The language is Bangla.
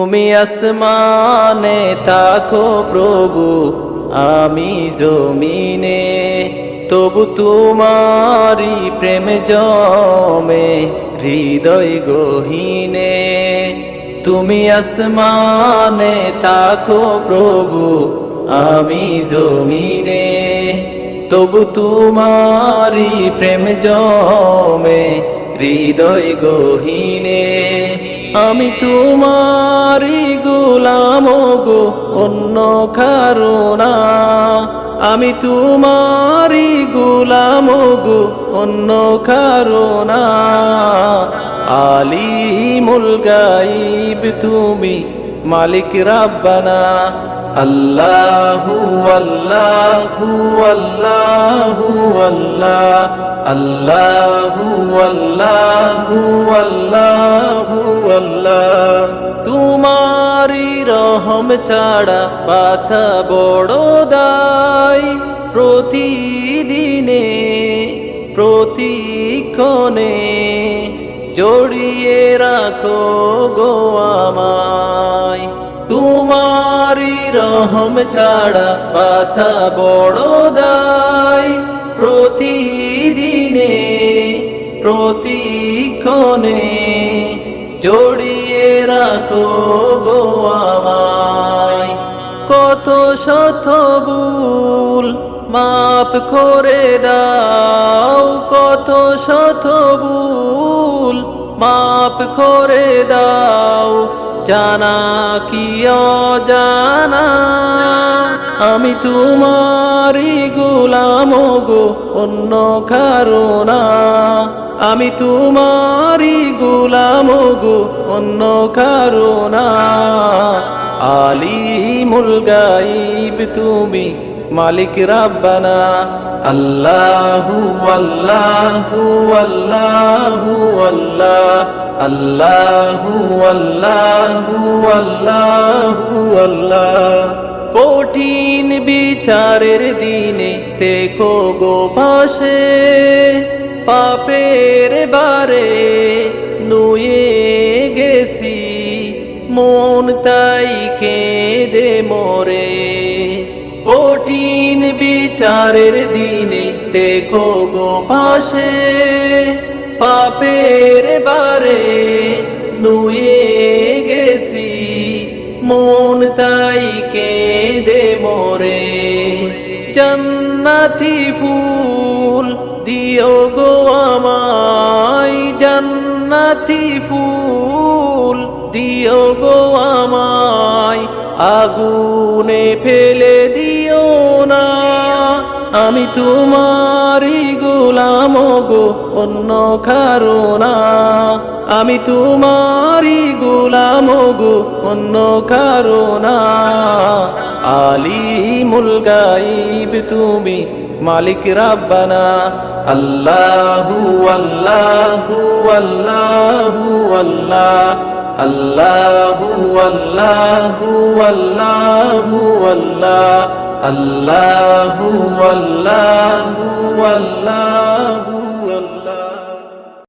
তুমি আসমানে থাকো প্রভু, আমি জমিনে, তবু তোমারি প্রেম জমে হৃদয় গহীনে। তুমি আসমানে থাকো প্রভু, আমি জমিনে, তবু তোমারি প্রেম জমে হৃদয় গহীনে। আমি তোমারি গোলাম গো, অন্য কারো না। আমি তোমারি গোলাম গো, অন্য কারো না। আলিমুল গায়ব তুমি, মালিক রাব্বানা। আল্লাহু আল্লাহু আল্লাহু আল্লাহ, আল্লাহু আল্লাহু আল্লাহু আল্লাহ। তোমারি রহম ছাড়া বাছা বড় দায়, প্রতিদিনে প্রতিক্ষণে জড়িয়ে রাখো গো আমায়। তোমারি রহম ছাড়া বাছা বড় দায়, প্রতিদিনে প্রতিক্ষণে জড়িয়ে রাখো গো আমায়। কত শত ভুল মাফ করে দাও, কত শত ভুল মাফ করে দাও, জানা কি অজানা। আমি তোমারি গোলাম গো, অন্য কারো না। আমি তোমারি গোলাম গো, অন্য কারো না। আলিমুল গায়ব তুমি, মালিক রাব্বানা। আল্লাহু আল্লাহু আল্লাহু আল্লাহ, আল্লাহু আল্লাহু আল্লাহু আল্লাহ। কঠিন বিচারের দিনে থেকো গো পাশে, পাপের বারে নুয়ে গেছি, মন তাই কেঁদে মরে। কঠিন বিচারের দিনে থেকো গো পাশে, পাপের বারে নুয়ে গেছি, মন তাই কেঁদে মরে। জান্নাতি ফুল দিও গো আমায়, জান্নাতি ফুল দিও গো আমায়, আগুনে ফেলে দিও না। আমি তোমারি গোলাম গো, অন্য কারো না। আমি তোমারি গোলাম গো, অন্য কারো না। আলিমুল গায়ব তুমি, মালিক রাব্বানা। আল্লাহু আল্লাহু আল্লাহু আল্লাহ, আল্লাহু আল্লাহু আল্লাহু আল্লাহ, আল্লাহু আল্লাহু আল্লাহু